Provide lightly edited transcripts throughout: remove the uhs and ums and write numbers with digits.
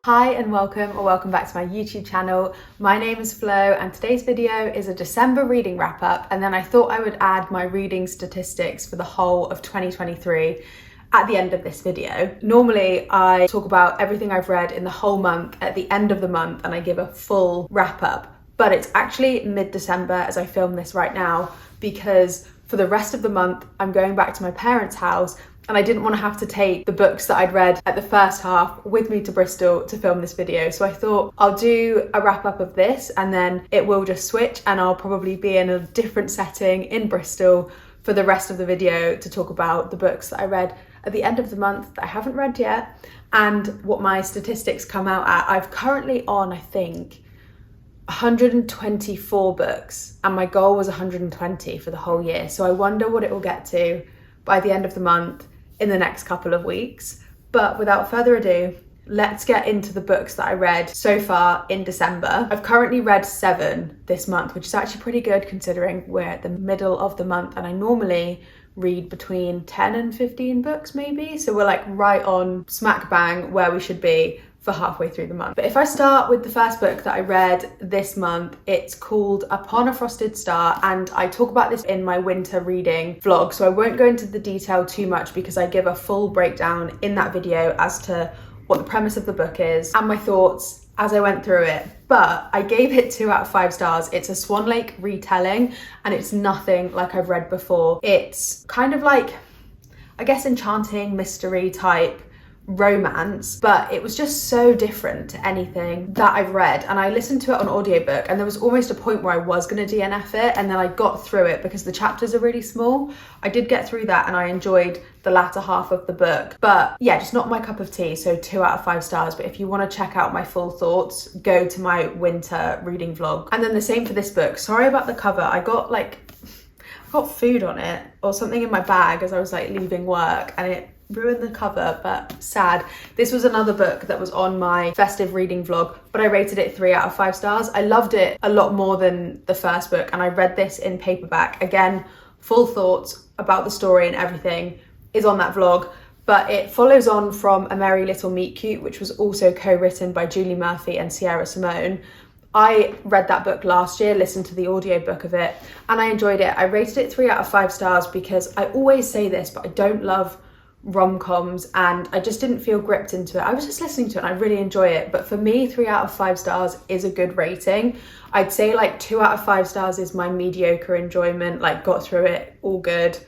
Hi and welcome or welcome back to my YouTube channel. My name is Flo and today's video is a December reading wrap up, and then I thought I would add my reading statistics for the whole of 2023 at the end of this video. Normally I talk about everything I've read in the whole month at the end of the month and I give a full wrap up, but it's actually mid-December as I film this right now because for the rest of the month I'm going back to my parents' house and I didn't want to have to take the books that I'd read at the first half with me to Bristol to film this video. So I thought I'll do a wrap up of this and then it will just switch and I'll probably be in a different setting in Bristol for the rest of the video to talk about the books that I read at the end of the month that I haven't read yet and what my statistics come out at. I've currently on, I think, 124 books and my goal was 120 for the whole year. So I wonder what it will get to by the end of the month in the next couple of weeks. But without further ado, let's get into the books that I read so far in December. I've currently read 7 this month, which is actually pretty good considering we're at the middle of the month and I normally read between 10 and 15 books maybe. So we're like right on smack bang where we should be for halfway through the month. But if I start with the first book that I read this month, it's called Upon a Frosted Star, and I talk about this in my winter reading vlog, so I won't go into the detail too much because I give a full breakdown in that video as to what the premise of the book is and my thoughts as I went through it. But I gave it 2 out of 5 stars. It's a Swan Lake retelling and it's nothing like I've read before. It's kind of like, I guess, enchanting mystery type romance, but it was just so different to anything that I've read. And I listened to it on audiobook and there was almost a point where I was going to DNF it and then I got through it because the chapters are really small. I did get through that and I enjoyed the latter half of the book, but yeah, just not my cup of tea. So 2 out of 5 stars. But if you want to check out my full thoughts, go to my winter reading vlog. And then the same for this book. Sorry about the cover. I got food on it or something in my bag as I was like leaving work and it ruined the cover, but sad. This was another book that was on my festive reading vlog, but I rated it 3 out of 5 stars. I loved it a lot more than the first book and I read this in paperback. Again, full thoughts about the story and everything is on that vlog, but it follows on from A Merry Little Meet Cute, which was also co-written by Julie Murphy and Sierra Simone. I read that book last year, listened to the audiobook of it, and I enjoyed it. I rated it 3 out of 5 stars because I always say this, but I don't love rom-coms and I just didn't feel gripped into it. I was just listening to it and I really enjoy it, but for me 3 out of 5 stars is a good rating. I'd say like 2 out of 5 stars is my mediocre enjoyment, like got through it, all good.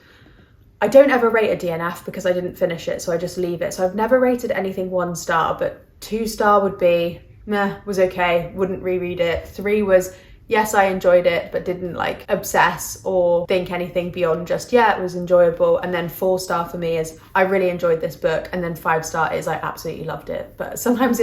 I don't ever rate a DNF because I didn't finish it, so I just leave it. So I've never rated anything 1 star, but 2 star would be meh, was okay, wouldn't reread it. 3 was yes, I enjoyed it, but didn't like obsess or think anything beyond just, yeah, it was enjoyable. And then 4 star for me is I really enjoyed this book. And then 5 star is I absolutely loved it. But sometimes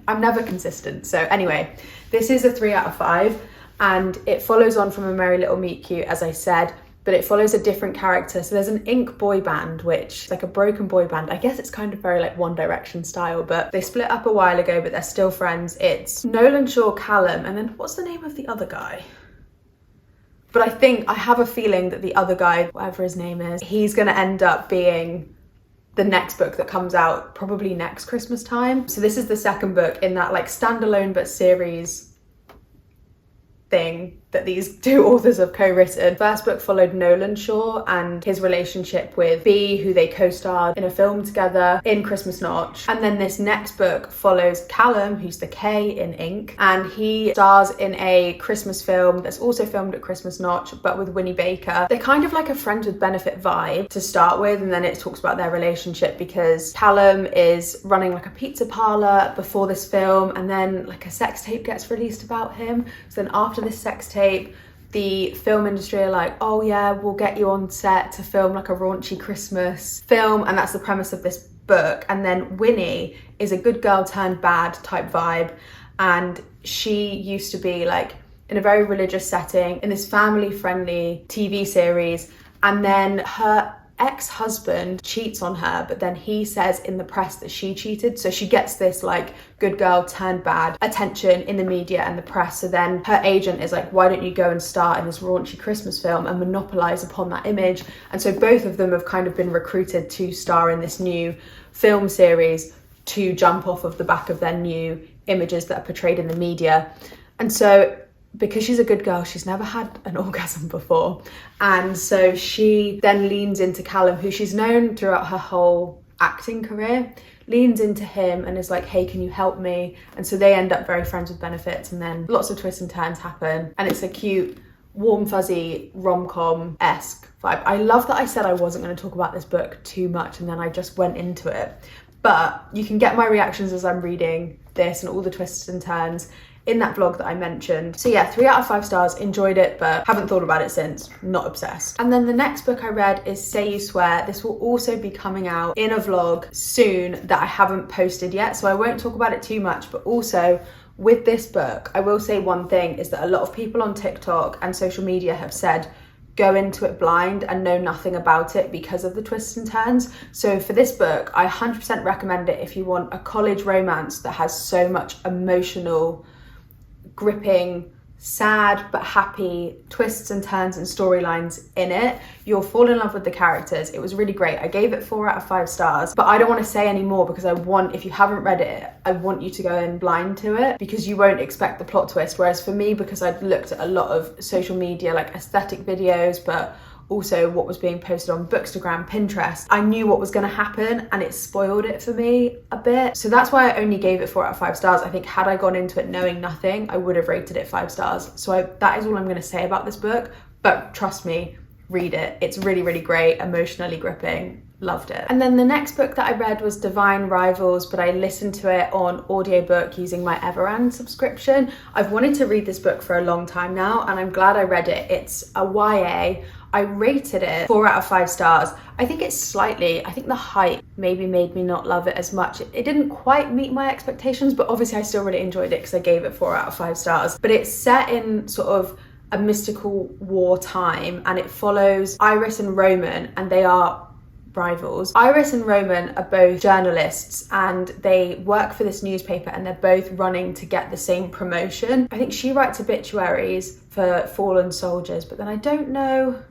I'm never consistent. So anyway, this is a 3 out of 5 and it follows on from A Merry Little Meet Cute, as I said, but it follows a different character. So there's an Ink boy band, which is like a broken boy band. I guess it's kind of very like One Direction style, but they split up a while ago, but they're still friends. It's Nolan Shaw, Callum, and then what's the name of the other guy? But I have a feeling that the other guy, whatever his name is, he's gonna end up being the next book that comes out probably next Christmas time. So this is the second book in that like standalone but series thing that these 2 authors have co-written. First book followed Nolan Shaw and his relationship with Bea, who they co-starred in a film together in Christmas Notch. And then this next book follows Callum, who's the K in Ink, and he stars in a Christmas film that's also filmed at Christmas Notch, but with Winnie Baker. They're kind of like a friends with benefit vibe to start with, and then it talks about their relationship because Callum is running like a pizza parlor before this film, and then like a sex tape gets released about him. So then after this sex tape, the film industry are like, oh yeah, we'll get you on set to film like a raunchy Christmas film, and that's the premise of this book. And then Winnie is a good girl turned bad type vibe, and she used to be like in a very religious setting in this family friendly TV series, and then her ex-husband cheats on her, but then he says in the press that she cheated, so she gets this like good girl turned bad attention in the media and the press. So then her agent is like, why don't you go and star in this raunchy Christmas film and monopolize upon that image? And so both of them have kind of been recruited to star in this new film series to jump off of the back of their new images that are portrayed in the media. And so because she's a good girl, she's never had an orgasm before. And so she then leans into Callum, who she's known throughout her whole acting career, leans into him and is like, hey, can you help me? And so they end up very friends with benefits, and then lots of twists and turns happen. And it's a cute, warm, fuzzy, rom-com-esque vibe. I love that I said I wasn't going to talk about this book too much, and then I just went into it. But you can get my reactions as I'm reading this and all the twists and turns in that vlog that I mentioned. So yeah, 3 out of 5 stars, enjoyed it, but haven't thought about it since, not obsessed. And then the next book I read is Say You Swear. This will also be coming out in a vlog soon that I haven't posted yet, so I won't talk about it too much. But also with this book, I will say one thing, is that a lot of people on TikTok and social media have said, go into it blind and know nothing about it because of the twists and turns. So for this book, I 100% recommend it if you want a college romance that has so much emotional, gripping, sad but happy twists and turns and storylines in it. You'll fall in love with the characters. It was really great. I gave it 4 out of 5 stars, but I don't want to say any more because I want, if you haven't read it, I want you to go in blind to it because you won't expect the plot twist. Whereas for me, because I'd looked at a lot of social media, like aesthetic videos, but also what was being posted on Bookstagram, Pinterest, I knew what was going to happen and it spoiled it for me a bit. So that's why I only gave it 4 out of 5 stars. I think had I gone into it knowing nothing, I would have rated it 5 stars. So that is all I'm going to say about this book, but trust me, read it. It's really, really great, emotionally gripping. Loved it. And then the next book that I read was Divine Rivals, but I listened to it on audiobook using my Everand subscription. I've wanted to read this book for a long time now, and I'm glad I read it. It's a YA. I rated it 4 out of 5 stars. I think I think the hype maybe made me not love it as much. It didn't quite meet my expectations, but obviously I still really enjoyed it because I gave it 4 out of 5 stars. But it's set in sort of a mystical war time, and it follows Iris and Roman, and they are rivals. Iris and Roman are both journalists and they work for this newspaper, and they're both running to get the same promotion. I think she writes obituaries for fallen soldiers, but then I don't know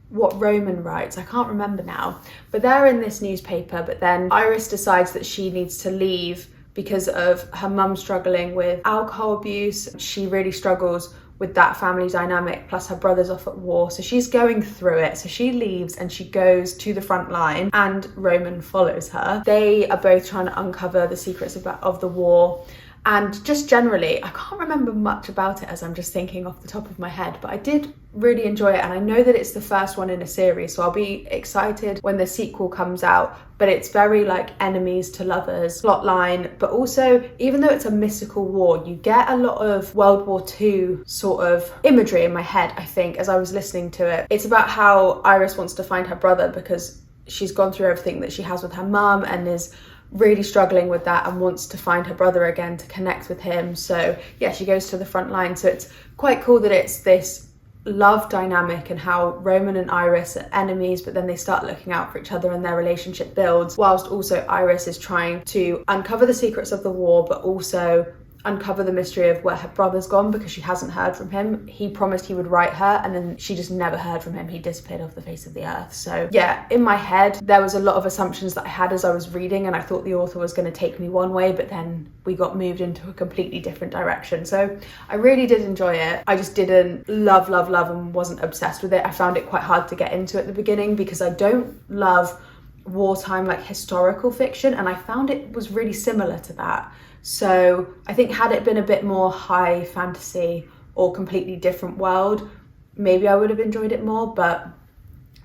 what Roman writes. I can't remember now. But they're in this newspaper, but then Iris decides that she needs to leave because of her mum struggling with alcohol abuse. She really struggles with that family dynamic, plus her brother's off at war, so she's going through it. So she leaves and she goes to the front line, and Roman follows her. They are both trying to uncover the secrets of the war. And just generally, I can't remember much about it as I'm just thinking off the top of my head, but I did really enjoy it, and I know that it's the first one in a series, so I'll be excited when the sequel comes out. But it's very like enemies to lovers plotline, but also, even though it's a mystical war, you get a lot of World War II sort of imagery in my head, I think, as I was listening to it. It's about how Iris wants to find her brother because she's gone through everything that she has with her mum and is really struggling with that and wants to find her brother again to connect with him. So yeah, she goes to the front line. So it's quite cool that it's this love dynamic and how Roman and Iris are enemies, but then they start looking out for each other and their relationship builds, whilst also Iris is trying to uncover the secrets of the war, but also uncover the mystery of where her brother's gone because she hasn't heard from him. He promised he would write her, and then she just never heard from him. He disappeared off the face of the earth. So yeah, in my head there was a lot of assumptions that I had as I was reading, and I thought the author was going to take me one way, but then we got moved into a completely different direction. So I really did enjoy it. I just didn't love and wasn't obsessed with it. I found it quite hard to get into at the beginning because I don't love wartime like historical fiction, and I found it was really similar to that. So I think had it been a bit more high fantasy or completely different world, maybe I would have enjoyed it more, but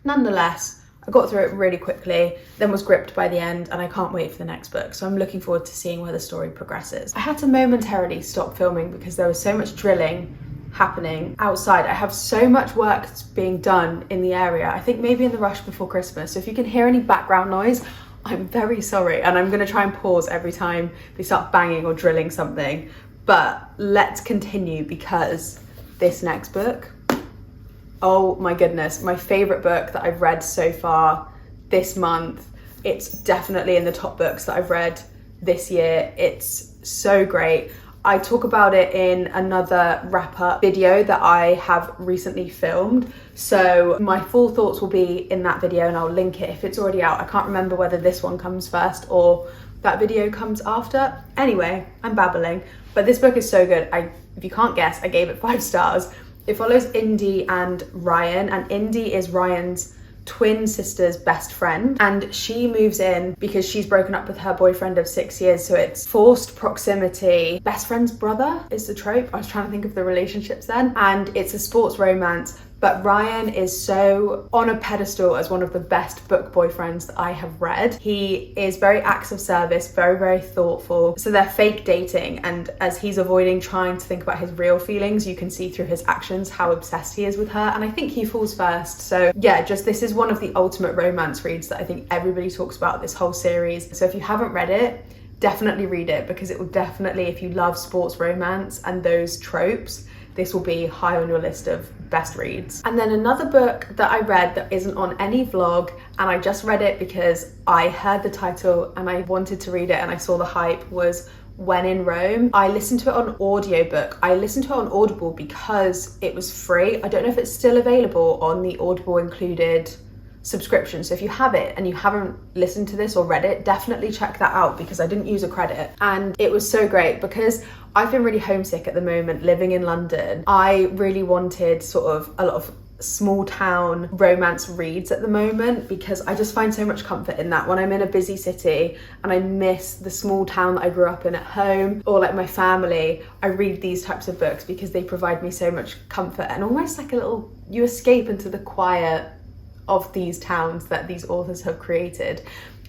nonetheless, I got through it really quickly, then was gripped by the end, and I can't wait for the next book. So I'm looking forward to seeing where the story progresses. I had to momentarily stop filming because there was so much drilling happening outside. I have so much work that's being done in the area. I think maybe in the rush before Christmas. So if you can hear any background noise, I'm very sorry, and I'm gonna try and pause every time they start banging or drilling something. But let's continue because this next book, oh my goodness, my favorite book that I've read so far this month. It's definitely in the top books that I've read this year. It's so great. I talk about it in another wrap-up video that I have recently filmed. So my full thoughts will be in that video, and I'll link it if it's already out. I can't remember whether this one comes first or that video comes after. Anyway, I'm babbling, but this book is so good. If you can't guess, I gave it 5 stars. It follows Indy and Ryan, and Indy is Ryan's twin sister's best friend, and she moves in because she's broken up with her boyfriend of 6 years, so it's forced proximity. Best friend's brother is the trope. I was trying to think of the relationships then, and it's a sports romance. But Ryan is so on a pedestal as one of the best book boyfriends that I have read. He is very acts of service, very, very thoughtful. So they're fake dating, and as he's avoiding trying to think about his real feelings, you can see through his actions how obsessed he is with her, and I think he falls first. So yeah, just this is one of the ultimate romance reads that I think everybody talks about this whole series. So if you haven't read it, definitely read it, because it will definitely, if you love sports romance and those tropes, this will be high on your list of best reads. And then another book that I read that isn't on any vlog, and I just read it because I heard the title and I wanted to read it and I saw the hype, was When in Rome. I listened to it on audiobook. I listened to it on Audible because it was free. I don't know if it's still available on the Audible included subscription. So if you have it and you haven't listened to this or read it, definitely check that out, because I didn't use a credit. And it was so great because I've been really homesick at the moment living in London. I really wanted sort of a lot of small town romance reads at the moment, because I just find so much comfort in that when I'm in a busy city and I miss the small town that I grew up in at home, or like my family. I read these types of books because they provide me so much comfort, and almost like a little, you escape into the quiet of these towns that these authors have created,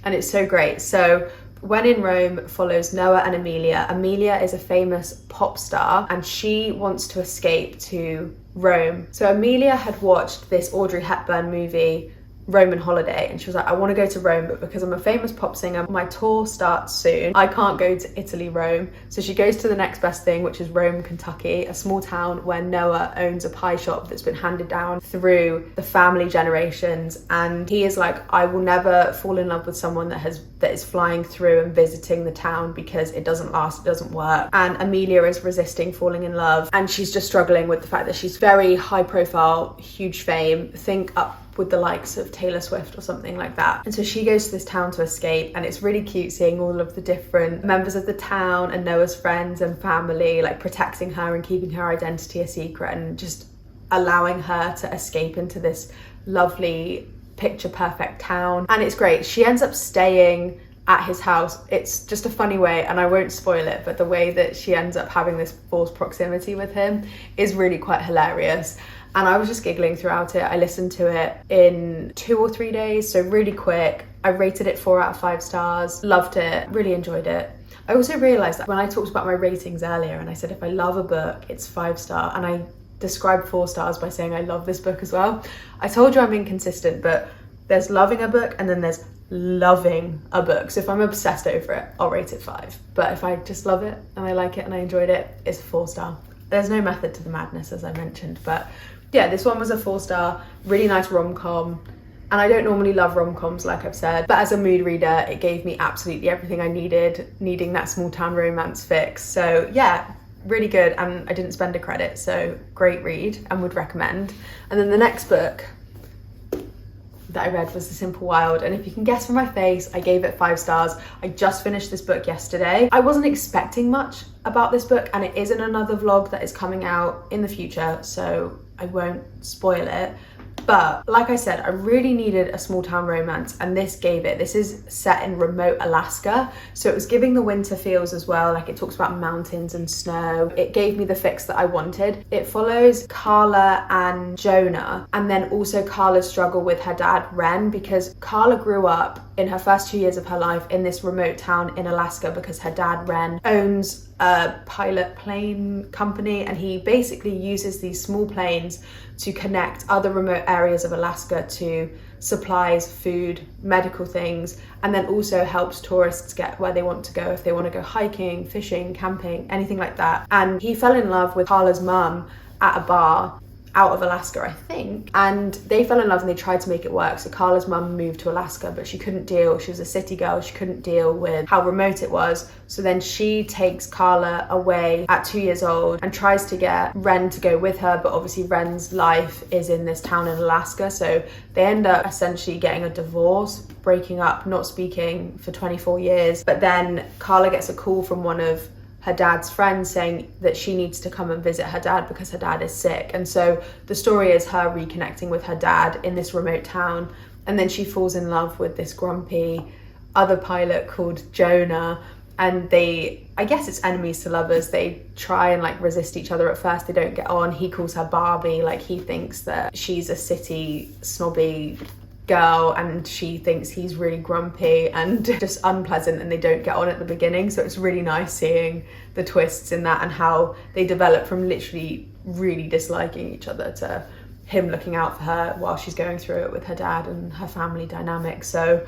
and it's so great. So When in Rome follows Noah and Amelia. Amelia is a famous pop star and she wants to escape to Rome. So Amelia had watched this Audrey Hepburn movie, Roman Holiday, and she was like, I want to go to Rome, but because I'm a famous pop singer, my tour starts soon, I can't go to Italy, Rome. So she goes to the next best thing, which is Rome, Kentucky, a small town where Noah owns a pie shop that's been handed down through the family generations, and he is like, I will never fall in love with someone that is flying through and visiting the town, because it doesn't last, it doesn't work. And Amelia is resisting falling in love, and she's just struggling with the fact that she's very high profile, huge fame, think up with the likes of Taylor Swift or something like that. And so she goes to this town to escape, and it's really cute seeing all of the different members of the town and Noah's friends and family like protecting her and keeping her identity a secret, and just allowing her to escape into this lovely picture perfect town. And it's great. She ends up staying at his house. It's just a funny way, and I won't spoil it, but the way that she ends up having this forced proximity with him is really quite hilarious. And I was just giggling throughout it. I listened to it in 2 or 3 days, so really quick. I rated it 4 out of 5 stars, loved it, really enjoyed it. I also realised that when I talked about my ratings earlier and I said if I love a book, it's 5-star, and I described 4 stars by saying I love this book as well. I told you I'm inconsistent, but there's loving a book and then there's loving a book. So if I'm obsessed over it, I'll rate it 5. But if I just love it and I like it and I enjoyed it, it's a 4-star. There's no method to the madness, as I mentioned, but yeah, this one was a 4-star, really nice rom-com. And I don't normally love rom-coms, like I've said, but as a mood reader, it gave me absolutely everything I needed, needing that small town romance fix. So yeah, really good, and I didn't spend a credit, so great read and would recommend. And then the next book that I read was The Simple Wild, and if you can guess from my face, I gave it 5 stars. I just finished this book yesterday. I wasn't expecting much about this book, and it is in another vlog that is coming out in the future, so I won't spoil it. But like I said, I really needed a small town romance, and this gave it. This is set in remote Alaska, so it was giving the winter feels as well. Like, it talks about mountains and snow. It gave me the fix that I wanted. It follows Carla and Jonah, and then also Carla's struggle with her dad Ren, because Carla grew up in her first 2 years of her life in this remote town in Alaska because her dad Ren owns a pilot plane company, and he basically uses these small planes to connect other remote areas of Alaska to supplies, food, medical things, and then also helps tourists get where they want to go if they want to go hiking, fishing, camping, anything like that. And he fell in love with Carla's mum at a bar, out of Alaska, I think, and they fell in love and they tried to make it work. So Carla's mum moved to Alaska, but she couldn't deal, she was a city girl, she couldn't deal with how remote it was. So then she takes Carla away at 2 years old and tries to get Ren to go with her, but obviously Ren's life is in this town in Alaska, so they end up essentially getting a divorce, breaking up, not speaking for 24 years. But then Carla gets a call from one of her dad's friends saying that she needs to come and visit her dad because her dad is sick. And so the story is her reconnecting with her dad in this remote town, and then she falls in love with this grumpy other pilot called Jonah, and they, I guess it's enemies to lovers. They try and like resist each other at first, they don't get on. He calls her Barbie, like he thinks that she's a city snobby girl and she thinks he's really grumpy and just unpleasant, and they don't get on at the beginning. So it's really nice seeing the twists in that and how they develop from literally really disliking each other to him looking out for her while she's going through it with her dad and her family dynamic. So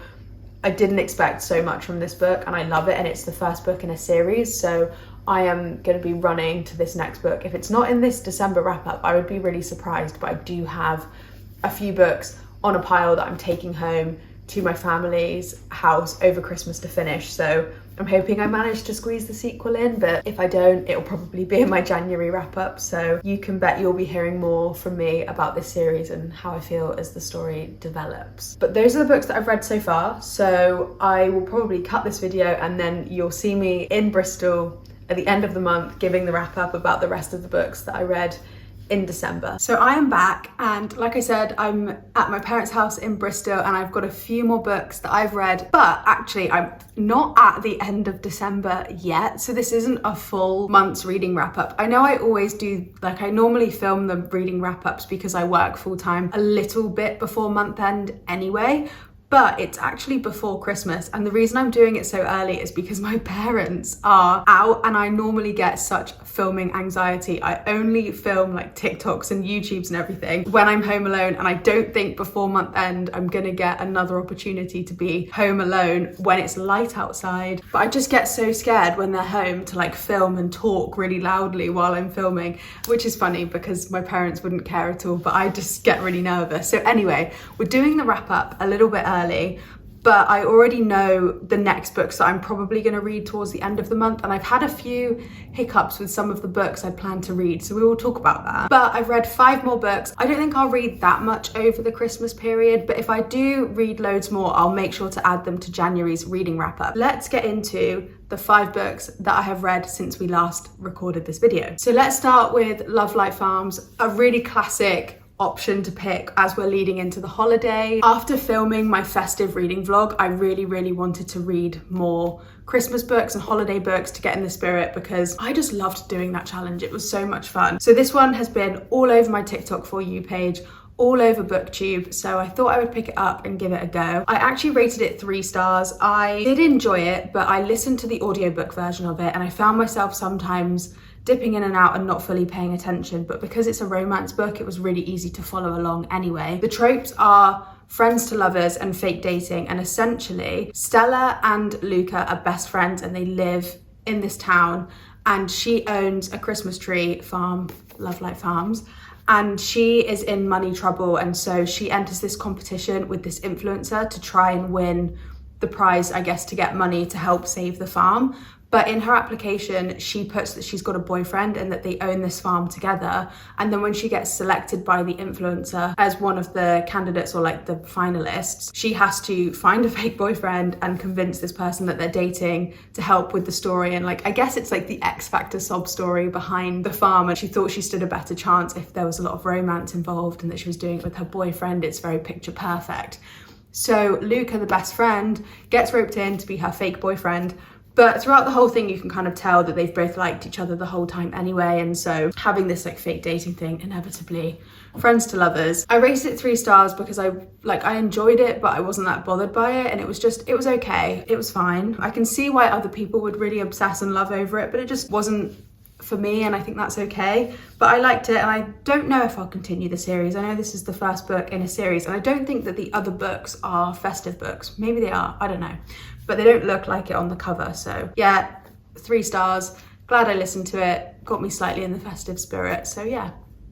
I didn't expect so much from this book and I love it, and it's the first book in a series, so I am going to be running to this next book. If it's not in this December wrap up, I would be really surprised, but I do have a few books on a pile that I'm taking home to my family's house over Christmas to finish. So I'm hoping I manage to squeeze the sequel in, but if I don't, it'll probably be in my January wrap up. So you can bet you'll be hearing more from me about this series and how I feel as the story develops. But those are the books that I've read so far. So I will probably cut this video and then you'll see me in Bristol at the end of the month giving the wrap up about the rest of the books that I read in December. So I am back, and like I said, I'm at my parents' house in Bristol and I've got a few more books that I've read, but actually I'm not at the end of December yet, so this isn't a full month's reading wrap up. I know I always do, like I normally film the reading wrap ups because I work full time a little bit before month end anyway, but it's actually before Christmas, and the reason I'm doing it so early is because my parents are out and I normally get such filming anxiety. I only film like TikToks and YouTubes and everything when I'm home alone, and I don't think before month end I'm gonna get another opportunity to be home alone when it's light outside. But I just get so scared when they're home to like film and talk really loudly while I'm filming, which is funny because my parents wouldn't care at all, but I just get really nervous. So anyway, we're doing the wrap up a little bit early, but I already know the next books that I'm probably going to read towards the end of the month, and I've had a few hiccups with some of the books I plan to read, so we will talk about that. But I've read 5 more books. I don't think I'll read that much over the Christmas period, but if I do read loads more, I'll make sure to add them to January's reading wrap up. Let's get into the 5 books that I have read since we last recorded this video. So let's start with Love Light Farms, a really classic option to pick as we're leading into the holiday. After filming my festive reading vlog, I really wanted to read more Christmas books and holiday books to get in the spirit because I just loved doing that challenge. It was so much fun. So this one has been all over my TikTok For You page, all over BookTube, so I thought I would pick it up and give it a go. I actually rated it 3 stars. I did enjoy it, but I listened to the audiobook version of it and I found myself sometimes dipping in and out and not fully paying attention, but because it's a romance book, it was really easy to follow along anyway. The tropes are friends to lovers and fake dating, and essentially Stella and Luca are best friends and they live in this town, and she owns a Christmas tree farm, Love Light Farms, and she is in money trouble, and so she enters this competition with this influencer to try and win the prize, I guess, to get money to help save the farm. But in her application, she puts that she's got a boyfriend and that they own this farm together. And then when she gets selected by the influencer as one of the candidates or like the finalists, she has to find a fake boyfriend and convince this person that they're dating to help with the story. And like, I guess it's like the X Factor sob story behind the farm. And she thought she stood a better chance if there was a lot of romance involved and that she was doing it with her boyfriend. It's very picture perfect. So Luca, the best friend, gets roped in to be her fake boyfriend. But throughout the whole thing, you can kind of tell that they've both liked each other the whole time anyway. And so having this like fake dating thing, inevitably friends to lovers. I rated it 3 stars because I enjoyed it, but I wasn't that bothered by it. And it was okay. It was fine. I can see why other people would really obsess and love over it, but it just wasn't for me, and I think that's okay. But I liked it, and I don't know if I'll continue the series. I know this is the first book in a series, and I don't think that the other books are festive books. Maybe they are, I don't know. But they don't look like it on the cover. So yeah, 3 stars. Glad I listened to it. Got me slightly in the festive spirit. So yeah,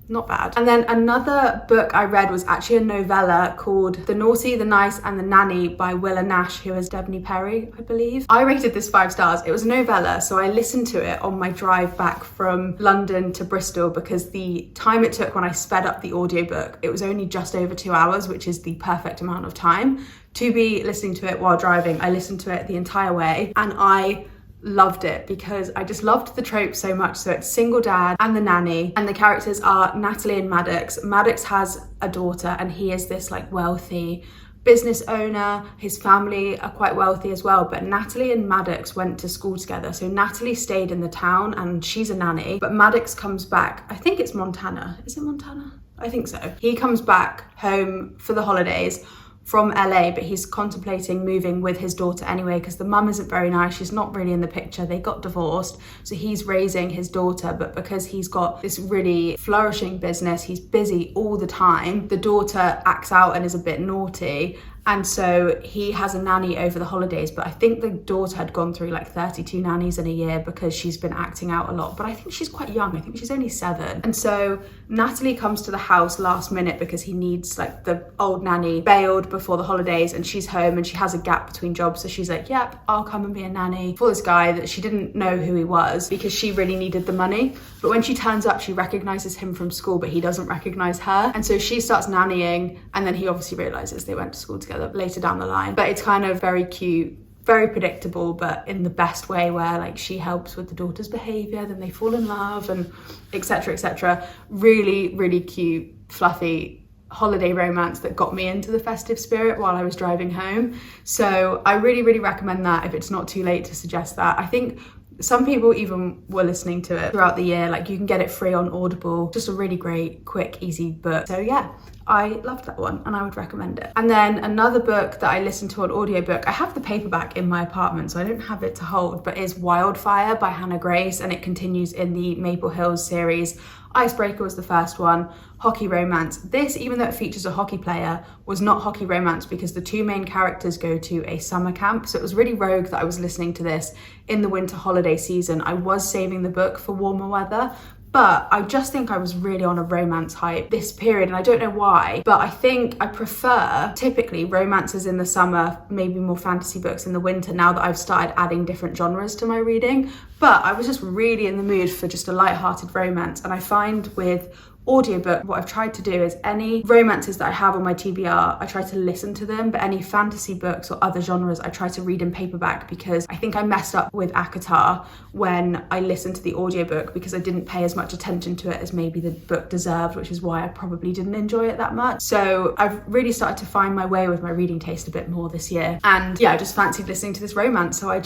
not bad. And then another book I read was actually a novella called The Naughty, the Nice and the Nanny by Willa Nash, who is Debney Perry, I believe. I rated this 5 stars. It was a novella, so I listened to it on my drive back from London to Bristol because the time it took when I sped up the audiobook, it was only just over 2 hours, which is the perfect amount of time to be listening to it while driving. I listened to it the entire way and I loved it because I just loved the trope so much. So it's single dad and the nanny, and the characters are Natalie and Maddox. Maddox has a daughter and he is this like wealthy business owner. His family are quite wealthy as well, but Natalie and Maddox went to school together. So Natalie stayed in the town and she's a nanny, but Maddox comes back, I think it's Montana. Is it Montana? I think so. He comes back home for the holidays from LA, but he's contemplating moving with his daughter anyway because the mum isn't very nice. She's not really in the picture. They got divorced, so he's raising his daughter, but because he's got this really flourishing business, he's busy all the time. The daughter acts out and is a bit naughty, and so he has a nanny over the holidays, but I think the daughter had gone through like 32 nannies in a year because she's been acting out a lot, but I think she's quite young. I think she's only 7. And so Natalie comes to the house last minute because he needs like the old nanny bailed before the holidays, and she's home and she has a gap between jobs. So she's like, yep, I'll come and be a nanny for this guy that she didn't know who he was because she really needed the money. But when she turns up, she recognizes him from school, but he doesn't recognize her. And so she starts nannying, and then he obviously realizes they went to school together later down the line. But it's kind of very cute, very predictable, but in the best way, where like she helps with the daughter's behavior, then they fall in love, and etc, etc. Really, really cute, fluffy holiday romance that got me into the festive spirit while I was driving home. So I really, really recommend that if it's not too late to suggest that. I think some people even were listening to it throughout the year. Like you can get it free on Audible. Just a really great, quick, easy book. So yeah, I loved that one and I would recommend it. And then another book that I listened to on audiobook, I have the paperback in my apartment, so I don't have it to hold, but is Wildfire by Hannah Grace, and it continues in the Maple Hills series. Icebreaker was the first one, hockey romance. This, even though it features a hockey player, was not hockey romance because the 2 main characters go to a summer camp. So it was really rogue that I was listening to this in the winter holiday season. I was saving the book for warmer weather, but I just think I was really on a romance hype this period, and I don't know why, but I think I prefer typically romances in the summer, maybe more fantasy books in the winter, now that I've started adding different genres to my reading. But I was just really in the mood for just a light-hearted romance, and I find with audiobook, what I've tried to do is any romances that I have on my TBR, I try to listen to them, but any fantasy books or other genres, I try to read in paperback, because I think I messed up with ACOTAR when I listened to the audiobook because I didn't pay as much attention to it as maybe the book deserved, which is why I probably didn't enjoy it that much. So I've really started to find my way with my reading taste a bit more this year. And yeah, I just fancied listening to this romance, so I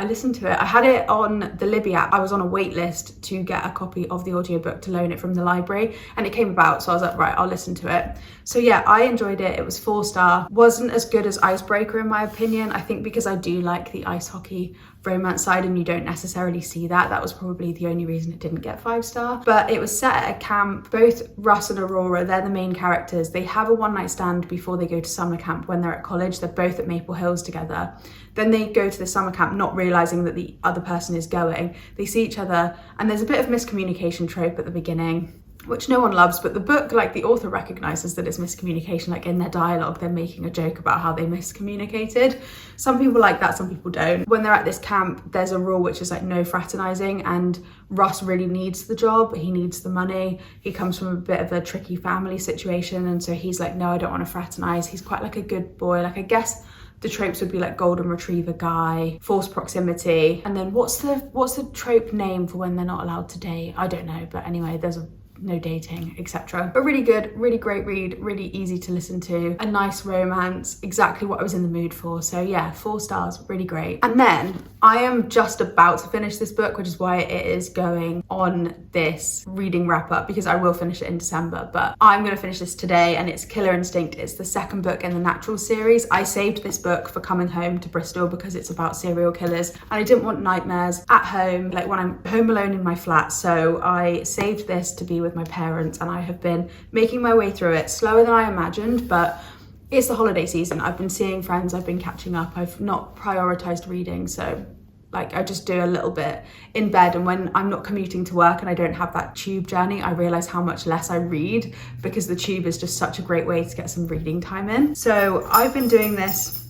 listened to it. I had it on the Libby app. I was on a wait list to get a copy of the audiobook to loan it from the library, and it came about, so I was like, right, I'll listen to it. So yeah, I enjoyed it. It was 4-star. Wasn't as good as Icebreaker in my opinion. I think because I do like the ice hockey romance side and you don't necessarily see that. That was probably the only reason it didn't get 5-star. But it was set at a camp. Both Russ and Aurora, they're the main characters. They have a one-night stand before they go to summer camp when they're at college. They're both at Maple Hills together. Then they go to the summer camp not realizing that the other person is going. They see each other, and there's a bit of miscommunication trope at the beginning, which no one loves, but the book, like the author recognizes that it's miscommunication. Like in their dialogue, they're making a joke about how they miscommunicated. Some people like that, some people don't. When they're at this camp, there's a rule which is like no fraternizing, and Russ really needs the job, he needs the money. He comes from a bit of a tricky family situation, and so he's like, no, I don't want to fraternize. He's quite like a good boy. Like I guess the tropes would be like golden retriever guy, forced proximity, and then what's the trope name for when they're not allowed to date? I don't know, but anyway, there's no dating, etc. But really good, really great read, really easy to listen to, a nice romance, exactly what I was in the mood for. So yeah, 4 stars, really great. And then I am just about to finish this book, which is why it is going on this reading wrap up, because I will finish it in December, but I'm going to finish this today, and it's Killer Instinct. It's the 2nd book in the Natural series. I saved this book for coming home to Bristol because it's about serial killers, and I didn't want nightmares at home, like when I'm home alone in my flat. So I saved this to be with my parents, and I have been making my way through it slower than I imagined, but it's the holiday season. I've been seeing friends, I've been catching up, I've not prioritized reading, so Like I just do a little bit in bed, and when I'm not commuting to work and I don't have that tube journey, I realise how much less I read, because the tube is just such a great way to get some reading time in. So I've been doing this.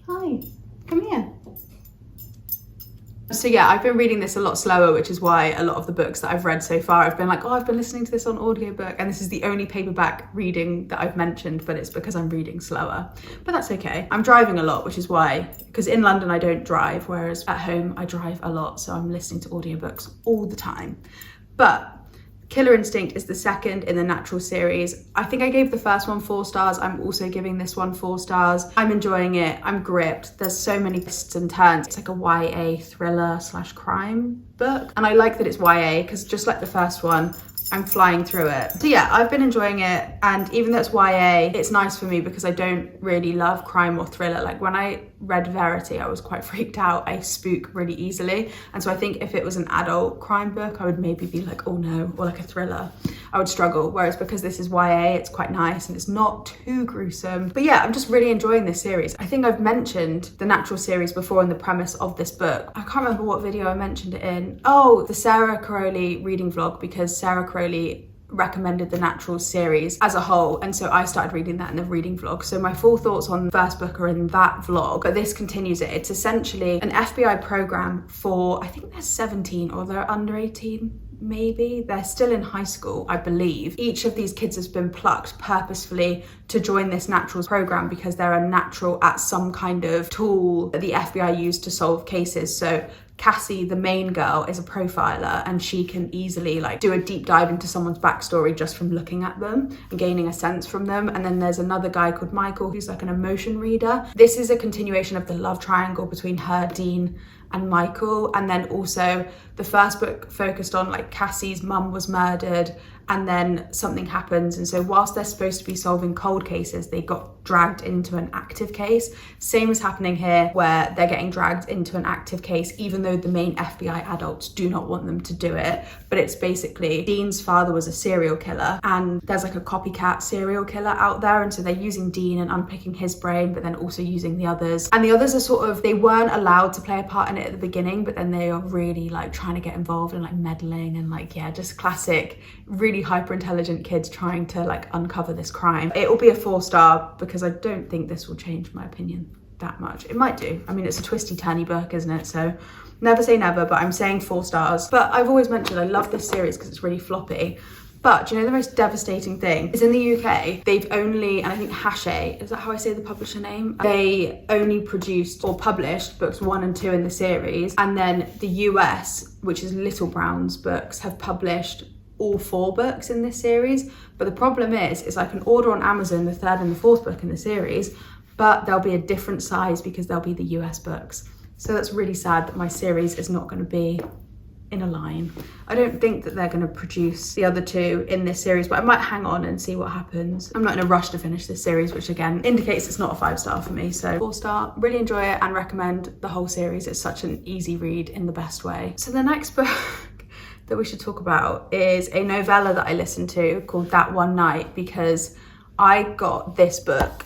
Hi, come here. So yeah, I've been reading this a lot slower, which is why a lot of the books that I've read so far, I've been like, oh, I've been listening to this on audiobook, and this is the only paperback reading that I've mentioned, but it's because I'm reading slower. But that's okay. I'm driving a lot, which is why, because in London I don't drive, whereas at home I drive a lot, so I'm listening to audiobooks all the time. But Killer Instinct is the second in the Natural series. I think I gave the first one 4 stars. I'm also giving this one 4 stars. I'm enjoying it. I'm gripped. There's so many twists and turns. It's like a YA thriller / crime book. And I like that it's YA, because just like the first one, I'm flying through it. So yeah, I've been enjoying it. And even though it's YA, it's nice for me because I don't really love crime or thriller. Like when I read Verity, I was quite freaked out. I spook really easily. And so I think if it was an adult crime book, I would maybe be like, oh no, or like a thriller, I would struggle. Whereas because this is YA, it's quite nice and it's not too gruesome. But yeah, I'm just really enjoying this series. I think I've mentioned the Natural series before in the premise of this book. I can't remember what video I mentioned it in. Oh, the Sarah Crowley reading vlog, because Sarah Crowley recommended the Natural series as a whole, and so I started reading that in the reading vlog. So my full thoughts on the first book are in that vlog, but this continues it. It's essentially an FBI program for, I think they're 17 or they're under 18, maybe. They're still in high school, I believe. Each of these kids has been plucked purposefully to join this Naturals program because they're a natural at some kind of tool that the FBI use to solve cases. So Cassie, the main girl, is a profiler, and she can easily like do a deep dive into someone's backstory just from looking at them and gaining a sense from them. And then there's another guy called Michael who's like an emotion reader. This is a continuation of the love triangle between her, Dean, and Michael. And then also the first book focused on like Cassie's mum was murdered and then something happens, and so whilst they're supposed to be solving cold cases, they got dragged into an active case. Same is happening here, where they're getting dragged into an active case even though the main FBI adults do not want them to do it. But it's basically Dean's father was a serial killer, and there's like a copycat serial killer out there, and so they're using Dean and unpicking his brain, but then also using the others. And the others are sort of, they weren't allowed to play a part in it at the beginning, but then they are really like trying to get involved and like meddling and like, yeah, just classic really hyper intelligent kids trying to like uncover this crime. It will be a 4-star because I don't think this will change my opinion that much. It might do. I mean, it's a twisty turny book, isn't it? So never say never, but I'm saying 4 stars. But I've always mentioned I love this series because it's really floppy. But do you know the most devastating thing is in the UK, they've only, and I think Hachette, is that how I say the publisher name? They only produced or published books 1 and 2 in the series. And then the US, which is Little Brown's books, have published all 4 books in this series. But the problem is I can order on Amazon the 3rd and the 4th book in the series, but they'll be a different size because they'll be the US books. So that's really sad that my series is not going to be in a line. I don't think that they're going to produce the other 2 in this series, but I might hang on and see what happens. I'm not in a rush to finish this series, which again indicates it's not a 5-star for me. So 4-star, really enjoy it and recommend the whole series. It's such an easy read in the best way. So the next book that we should talk about is a novella that I listened to called That One Night, because I got this book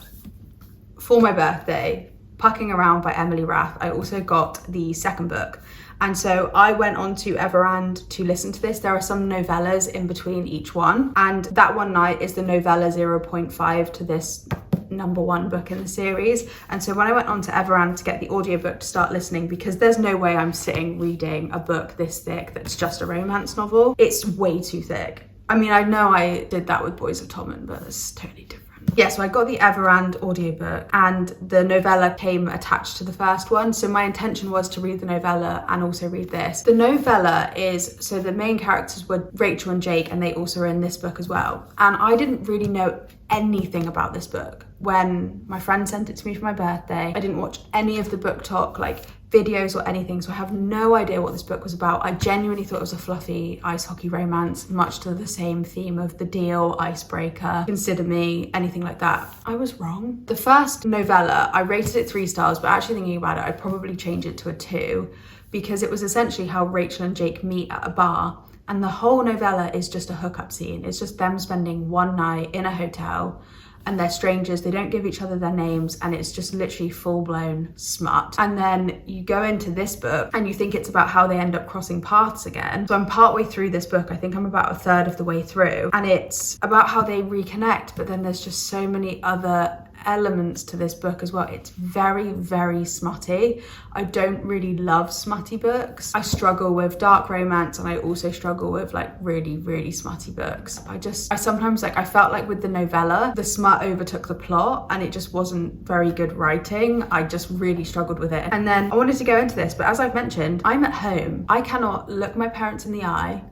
for my birthday, Pucking Around by Emily Rath. I also got the second book. And so I went on to Everand to listen to this. There are some novellas in between each one. And That One Night is the novella 0.5 to this #1 book in the series. And so when I went on to Everand to get the audiobook to start listening, because there's no way I'm sitting reading a book this thick that's just a romance novel, it's way too thick. I mean, I know I did that with Boys of Tommen, but it's totally different. Yeah, so I got the Everand audiobook and the novella came attached to the first one. So my intention was to read the novella and also read this. The novella is, so the main characters were Rachel and Jake, and they also are in this book as well. And I didn't really know anything about this book when my friend sent it to me for my birthday. I didn't watch any of the book talk, like videos or anything, so I have no idea what this book was about. I genuinely thought it was a fluffy ice hockey romance, much to the same theme of The Deal, Icebreaker, Consider Me, anything like that. I was wrong. The first novella, I rated it 3 stars, but actually thinking about it, I'd probably change it to a 2, because it was essentially how Rachel and Jake meet at a bar, and the whole novella is just a hookup scene. It's just them spending one night in a hotel, and they're strangers, they don't give each other their names, and it's just literally full-blown smut. And then you go into this book and you think it's about how they end up crossing paths again. So I'm partway through this book, I think I'm about a third of the way through, and it's about how they reconnect, but then there's just so many other elements to this book as well. It's very, very smutty. I don't really love smutty books. I struggle with dark romance, and I also struggle with like really, really smutty books. I sometimes I felt like with the novella, the smut overtook the plot and it just wasn't very good writing. I just really struggled with it. And then I wanted to go into this, but as I've mentioned, I'm at home. I cannot look my parents in the eye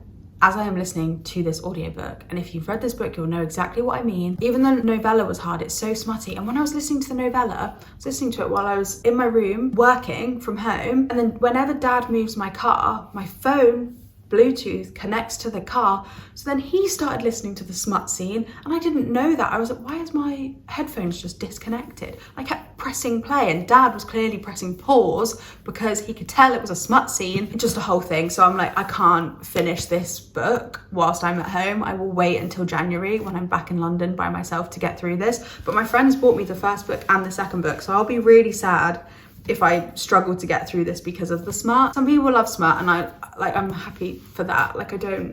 as I am listening to this audiobook. And if you've read this book, you'll know exactly what I mean. Even the novella was hard, it's so smutty. And when I was listening to the novella, I was listening to it while I was in my room working from home. And then whenever Dad moves my car, my phone Bluetooth connects to the car. So then he started listening to the smut scene, and I didn't know that. I was like, why is my headphones just disconnected? I kept pressing play, and Dad was clearly pressing pause because he could tell it was a smut scene. Just a whole thing. So I'm like, I can't finish this book whilst I'm at home. I will wait until January when I'm back in London by myself to get through this. But my friends bought me the first book and the second book, so I'll be really sad if I struggle to get through this because of the smut. Some people love smut, and I'm happy for that.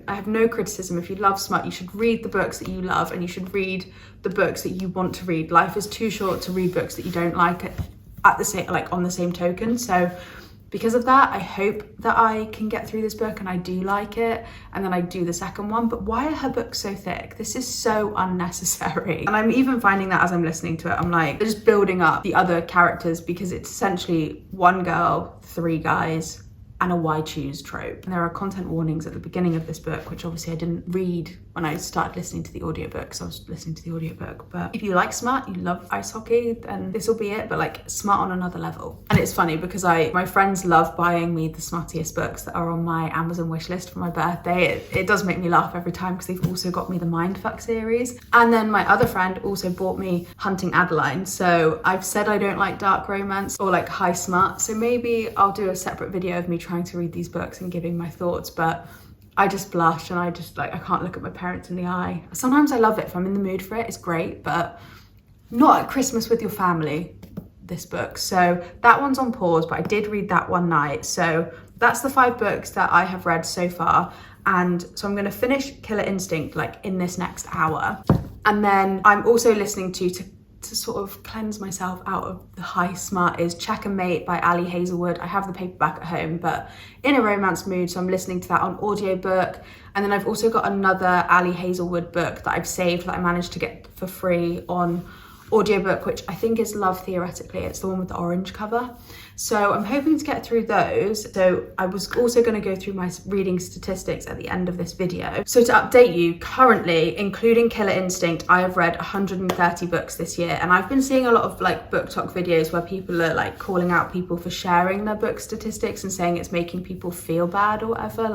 I have no criticism. If you love smut, you should read the books that you love, and you should read the books that you want to read. Life is too short to read books that you don't like at the same, on the same token. So because of that, I hope that I can get through this book and I do like it, and then I do the second one. But why are her books so thick? This is so unnecessary. And I'm even finding that as I'm listening to it, I'm like, they're just building up the other characters, because it's essentially one girl, three guys, and a why choose trope. And there are content warnings at the beginning of this book, which obviously I didn't read when I started listening to the audiobook, so I was listening to the audiobook. But if you like smut, you love ice hockey, then this will be it, but like smut on another level. And it's funny because my friends love buying me the smuttiest books that are on my Amazon wishlist for my birthday. It does make me laugh every time because they've also got me the Mindfuck series. And then my other friend also bought me Hunting Adeline. So I've said I don't like dark romance or like high smut, so maybe I'll do a separate video of me trying to read these books and giving my thoughts. But I just blush, and I can't look at my parents in the eye. Sometimes I love it if I'm in the mood for it, it's great, but not at Christmas with your family, this book. So that one's on pause, but I did read that one night. So that's the 5 books that I have read so far. And so I'm gonna finish Killer Instinct in this next hour. And then I'm also listening to sort of cleanse myself out of the high smut is Check and Mate by Ali Hazelwood. I have the paperback at home, but in a romance mood, so I'm listening to that on audiobook. And then I've also got another Ali Hazelwood book that I've saved that I managed to get for free on audiobook, which I think is Love Theoretically. It's the one with the orange cover. So I'm hoping to get through those. So I was also going to go through my reading statistics at the end of this video. So to update you, currently, including Killer Instinct, I have read 130 books this year. And I've been seeing a lot of book talk videos where people are calling out people for sharing their book statistics and saying it's making people feel bad or whatever.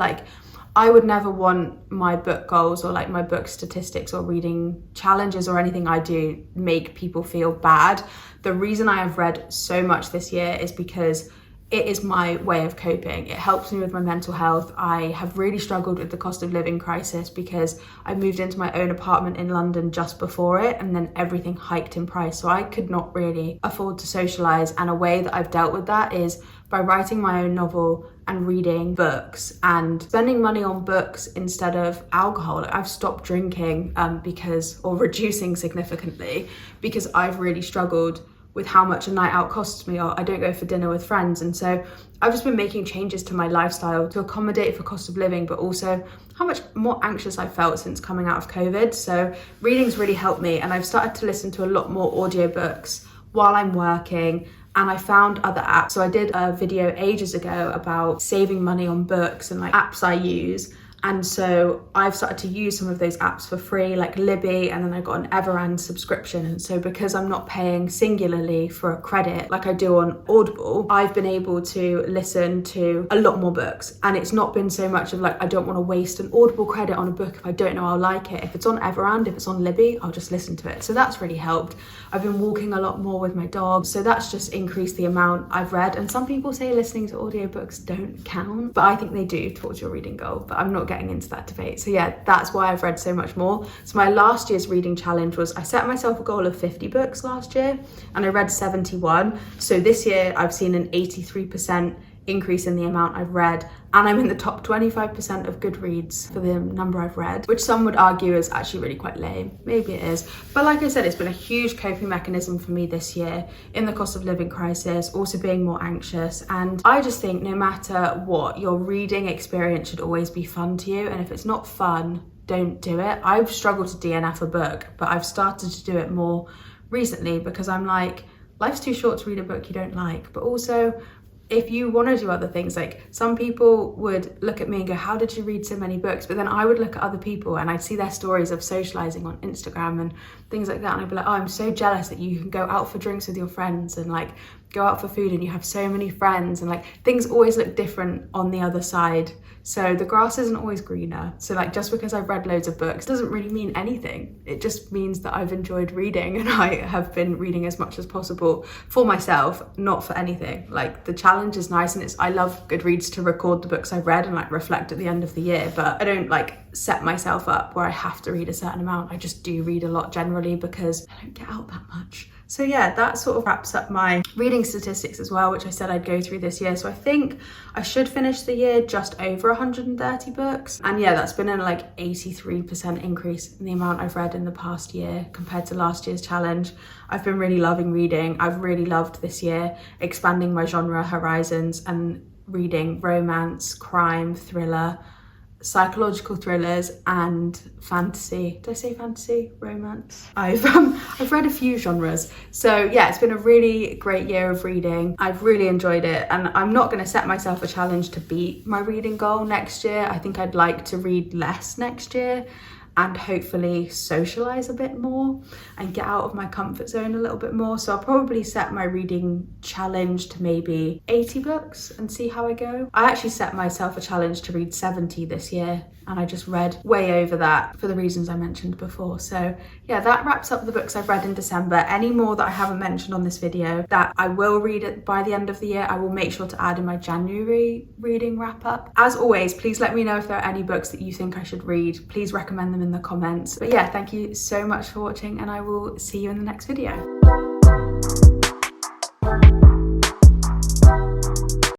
I would never want my book goals or my book statistics or reading challenges or anything I do make people feel bad. The reason I have read so much this year is because it is my way of coping. It helps me with my mental health. I have really struggled with the cost of living crisis because I moved into my own apartment in London just before it, and then everything hiked in price. So I could not really afford to socialize. And a way that I've dealt with that is by writing my own novel and reading books and spending money on books instead of alcohol. I've stopped drinking or reducing significantly because I've really struggled with how much a night out costs me, or I don't go for dinner with friends. And so I've just been making changes to my lifestyle to accommodate for cost of living, but also how much more anxious I felt since coming out of COVID. So reading's really helped me, and I've started to listen to a lot more audiobooks while I'm working, and I found other apps. So I did a video ages ago about saving money on books and apps I use. And so I've started to use some of those apps for free, like Libby, and then I got an Everand subscription. And so because I'm not paying singularly for a credit like I do on Audible, I've been able to listen to a lot more books. And it's not been so much of I don't want to waste an Audible credit on a book if I don't know I'll like it. If it's on Everand, if it's on Libby, I'll just listen to it. So that's really helped. I've been walking a lot more with my dog. So that's just increased the amount I've read. And some people say listening to audiobooks don't count, but I think they do towards your reading goal. But I'm not getting into that debate. So yeah, that's why I've read so much more. So my last year's reading challenge was, I set myself a goal of 50 books last year and I read 71. So this year I've seen an 83% increase in the amount I've read, and I'm in the top 25% of Goodreads for the number I've read, which some would argue is actually really quite lame. Maybe it is, but like I said, it's been a huge coping mechanism for me this year in the cost of living crisis, also being more anxious. And I just think no matter what, your reading experience should always be fun to you, and if it's not fun, don't do it. I've struggled to DNF a book, but I've started to do it more recently because I'm like, life's too short to read a book you don't like. But also, if you want to do other things, like some people would look at me and go, how did you read so many books? But then I would look at other people and I'd see their stories of socializing on Instagram and things like that, and I'd be like, oh, I'm so jealous that you can go out for drinks with your friends and like go out for food and you have so many friends, and like things always look different on the other side. So the grass isn't always greener. So like, just because I've read loads of books doesn't really mean anything. It just means that I've enjoyed reading, and I have been reading as much as possible for myself, not for anything. Like, the challenge is nice, and I love Goodreads to record the books I've read and like reflect at the end of the year, but I don't like set myself up where I have to read a certain amount. I just do read a lot generally because I don't get out that much. So yeah, that sort of wraps up my reading statistics as well, which I said I'd go through this year. So I think I should finish the year just over 130 books. And yeah, that's been a like 83% increase in the amount I've read in the past year compared to last year's challenge. I've been really loving reading. I've really loved this year expanding my genre horizons and reading romance, crime, thriller, psychological thrillers and fantasy. Did I say fantasy? Romance? I've read a few genres. So yeah, it's been a really great year of reading. I've really enjoyed it, and I'm not going to set myself a challenge to beat my reading goal next year. I think I'd like to read less next year and hopefully socialize a bit more and get out of my comfort zone a little bit more. So I'll probably set my reading challenge to maybe 80 books and see how I go. I actually set myself a challenge to read 70 this year, and I just read way over that for the reasons I mentioned before. So yeah, that wraps up the books I've read in December. Any more that I haven't mentioned on this video that I will read it by the end of the year, I will make sure to add in my January reading wrap up. As always, please let me know if there are any books that you think I should read. Please recommend them in the comments. But yeah, thank you so much for watching, and I will see you in the next video.